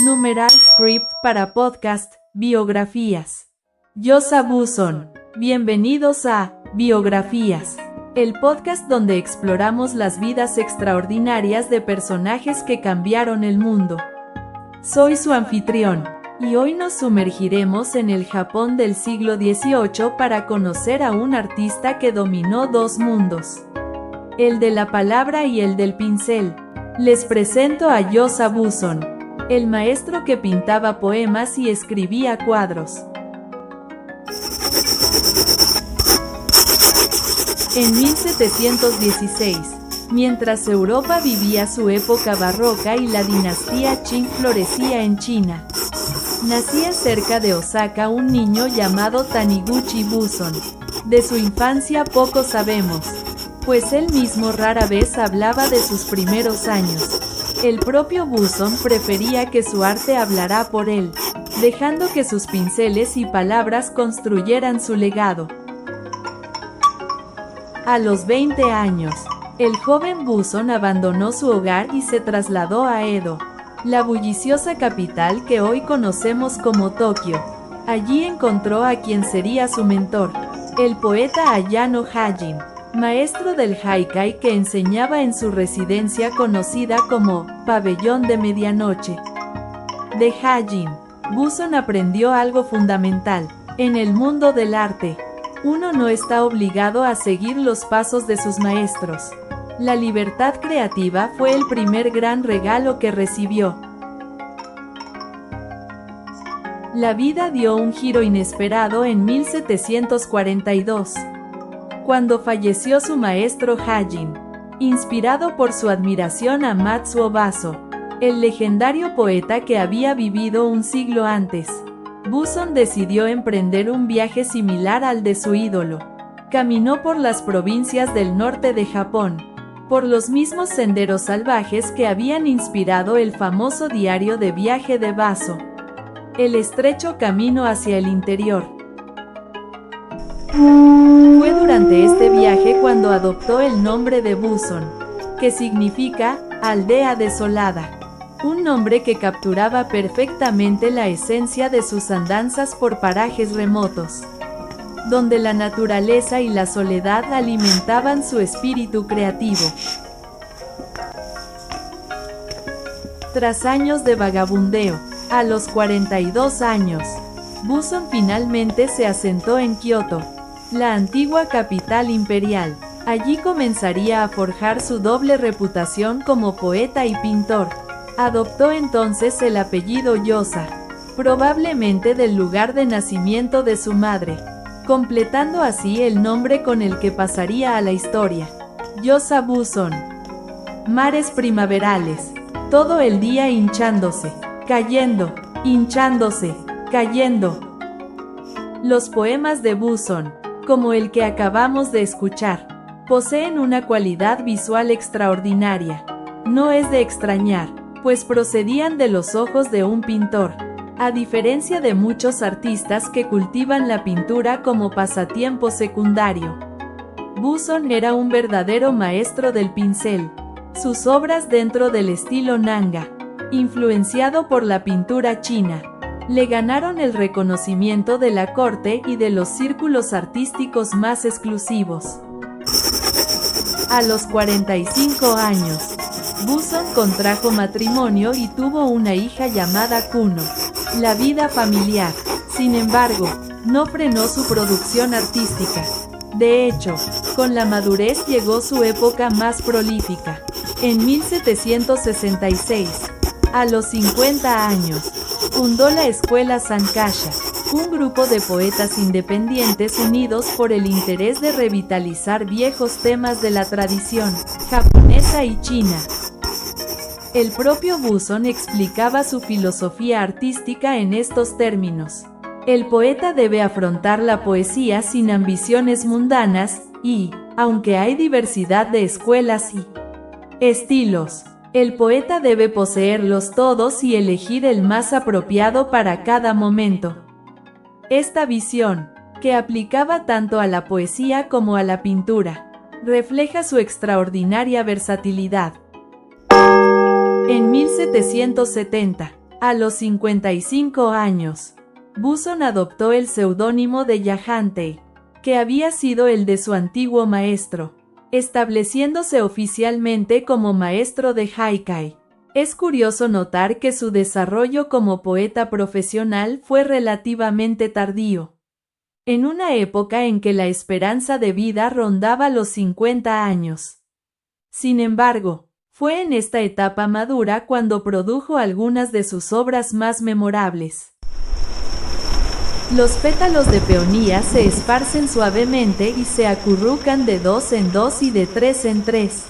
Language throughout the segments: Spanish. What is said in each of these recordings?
Numeral script para podcast, biografías. Yosa Buson. Bienvenidos a Biografías, el podcast donde exploramos las vidas extraordinarias de personajes que cambiaron el mundo. Soy su anfitrión, y hoy nos sumergiremos en el Japón del siglo XVIII para conocer a un artista que dominó dos mundos: el de la palabra y el del pincel. Les presento a Yosa Buson, el maestro que pintaba poemas y escribía cuadros. En 1716, mientras Europa vivía su época barroca y la dinastía Qing florecía en China, nacía cerca de Osaka un niño llamado Taniguchi Buson. De su infancia poco sabemos, pues él mismo rara vez hablaba de sus primeros años. El propio Buson prefería que su arte hablara por él, dejando que sus pinceles y palabras construyeran su legado. A los 20 años, el joven Buson abandonó su hogar y se trasladó a Edo, la bulliciosa capital que hoy conocemos como Tokio. Allí encontró a quien sería su mentor, el poeta Ayano Hajin, maestro del haikai que enseñaba en su residencia conocida como Pabellón de Medianoche. De Hajin, Buson aprendió algo fundamental: en el mundo del arte, uno no está obligado a seguir los pasos de sus maestros. La libertad creativa fue el primer gran regalo que recibió. La vida dio un giro inesperado en 1742, cuando falleció su maestro Hajin, inspirado por su admiración a Matsuo Baso, el legendario poeta que había vivido un siglo antes. Buson decidió emprender un viaje similar al de su ídolo. Caminó por las provincias del norte de Japón, por los mismos senderos salvajes que habían inspirado el famoso diario de viaje de Baso, el estrecho camino hacia el interior. Fue durante este viaje cuando adoptó el nombre de Buson, que significa aldea desolada. Un nombre que capturaba perfectamente la esencia de sus andanzas por parajes remotos, donde la naturaleza y la soledad alimentaban su espíritu creativo. Tras años de vagabundeo, a los 42 años, Buson finalmente se asentó en Kioto, la antigua capital imperial. Allí comenzaría a forjar su doble reputación como poeta y pintor. Adoptó entonces el apellido Yosa, probablemente del lugar de nacimiento de su madre, completando así el nombre con el que pasaría a la historia: Yosa Buson. Mares primaverales, todo el día hinchándose, cayendo, hinchándose, cayendo. Los poemas de Buson, como el que acabamos de escuchar, poseen una cualidad visual extraordinaria. No es de extrañar, pues procedían de los ojos de un pintor, a diferencia de muchos artistas que cultivan la pintura como pasatiempo secundario. Buson era un verdadero maestro del pincel. Sus obras dentro del estilo Nanga, influenciado por la pintura china, le ganaron el reconocimiento de la corte y de los círculos artísticos más exclusivos. A los 45 años, Buson contrajo matrimonio y tuvo una hija llamada Kuno. La vida familiar, sin embargo, no frenó su producción artística. De hecho, con la madurez llegó su época más prolífica. En 1766, a los 50 años, fundó la Escuela Sankasha, un grupo de poetas independientes unidos por el interés de revitalizar viejos temas de la tradición japonesa y china. El propio Buson explicaba su filosofía artística en estos términos: el poeta debe afrontar la poesía sin ambiciones mundanas, y, aunque hay diversidad de escuelas y estilos, el poeta debe poseerlos todos y elegir el más apropiado para cada momento. Esta visión, que aplicaba tanto a la poesía como a la pintura, refleja su extraordinaria versatilidad. En 1770, A los 55 años, Buson adoptó el seudónimo de Yahantei, que había sido el de su antiguo maestro, estableciéndose oficialmente como maestro de haikai. Es curioso notar que su desarrollo como poeta profesional fue relativamente tardío, en una época en que la esperanza de vida rondaba los 50 años. Sin embargo, fue en esta etapa madura cuando produjo algunas de sus obras más memorables. Los pétalos de peonía se esparcen suavemente y se acurrucan de 2 en 2 y de 3 en 3.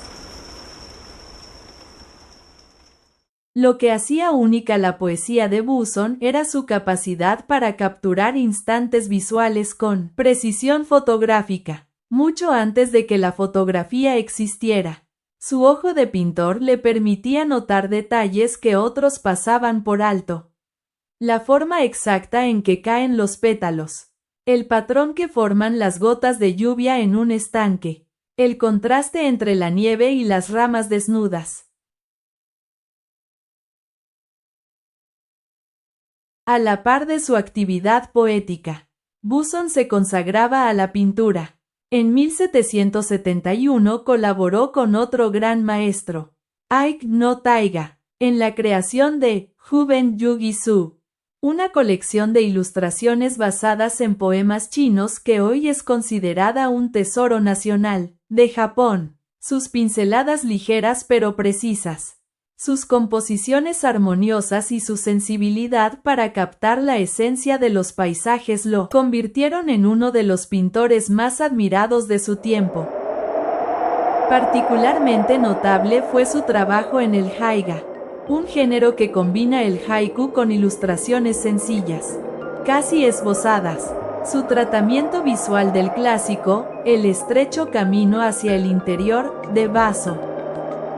Lo que hacía única la poesía de Buson era su capacidad para capturar instantes visuales con precisión fotográfica, mucho antes de que la fotografía existiera. Su ojo de pintor le permitía notar detalles que otros pasaban por alto. La forma exacta en que caen los pétalos, el patrón que forman las gotas de lluvia en un estanque, el contraste entre la nieve y las ramas desnudas. A la par de su actividad poética, Buson se consagraba a la pintura. En 1771 colaboró con otro gran maestro, Aik no Taiga, en la creación de Juben Yugi-su, una colección de ilustraciones basadas en poemas chinos que hoy es considerada un tesoro nacional de Japón. Sus pinceladas ligeras pero precisas, sus composiciones armoniosas y su sensibilidad para captar la esencia de los paisajes lo convirtieron en uno de los pintores más admirados de su tiempo. Particularmente notable fue su trabajo en el haiga, un género que combina el haiku con ilustraciones sencillas, casi esbozadas. Su tratamiento visual del clásico, el estrecho camino hacia el interior, de Baso,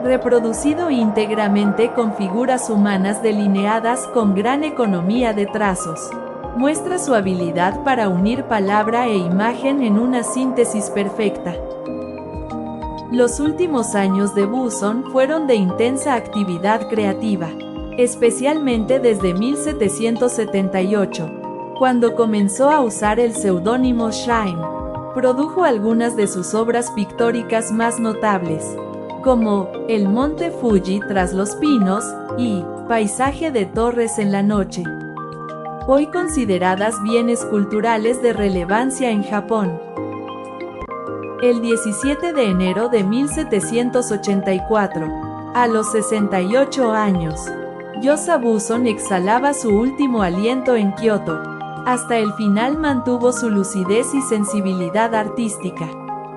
reproducido íntegramente con figuras humanas delineadas con gran economía de trazos, muestra su habilidad para unir palabra e imagen en una síntesis perfecta. Los últimos años de Buson fueron de intensa actividad creativa, especialmente desde 1778, cuando comenzó a usar el seudónimo Shine. Produjo algunas de sus obras pictóricas más notables, como El monte Fuji tras los pinos y Paisaje de torres en la noche, hoy consideradas bienes culturales de relevancia en Japón. El 17 de enero de 1784, a los 68 años, Yosa Buson exhalaba su último aliento en Kioto. Hasta el final mantuvo su lucidez y sensibilidad artística,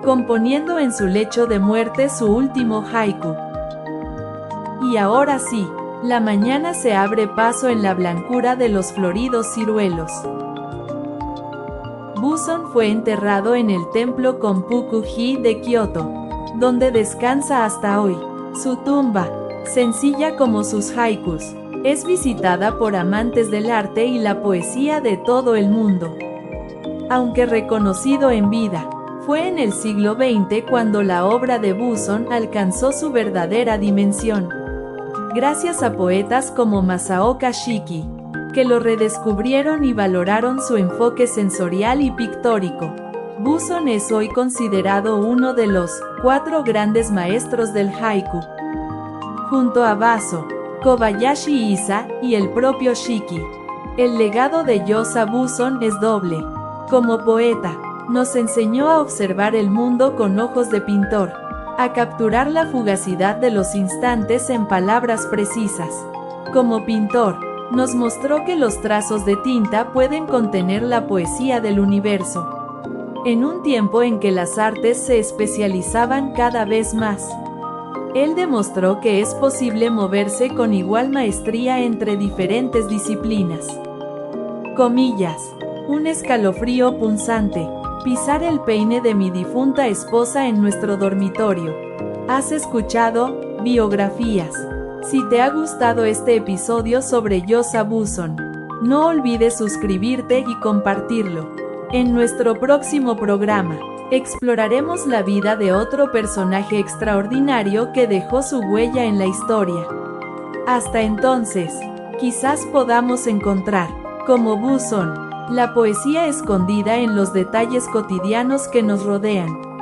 componiendo en su lecho de muerte su último haiku. Y ahora sí, la mañana se abre paso en la blancura de los floridos ciruelos. Buson fue enterrado en el templo Konpuku-ji de Kioto, donde descansa hasta hoy. Su tumba, sencilla como sus haikus, es visitada por amantes del arte y la poesía de todo el mundo. Aunque reconocido en vida, fue en el siglo XX cuando la obra de Buson alcanzó su verdadera dimensión. Gracias a poetas como Masaoka Shiki, que lo redescubrieron y valoraron su enfoque sensorial y pictórico, Buson es hoy considerado uno de los 4 grandes maestros del haiku. Junto a Baso, Kobayashi Isa y el propio Shiki, el legado de Yosa Buson es doble. Como poeta, nos enseñó a observar el mundo con ojos de pintor, a capturar la fugacidad de los instantes en palabras precisas. Como pintor, nos mostró que los trazos de tinta pueden contener la poesía del universo. En un tiempo en que las artes se especializaban cada vez más, él demostró que es posible moverse con igual maestría entre diferentes disciplinas. Comillas, un escalofrío punzante. Pisar el peine de mi difunta esposa en nuestro dormitorio. ¿Has escuchado? Biografías. Si te ha gustado este episodio sobre Yosa Buson, no olvides suscribirte y compartirlo. En nuestro próximo programa, exploraremos la vida de otro personaje extraordinario que dejó su huella en la historia. Hasta entonces, Quizás podamos encontrar, como Buson, la poesía escondida en los detalles cotidianos que nos rodean.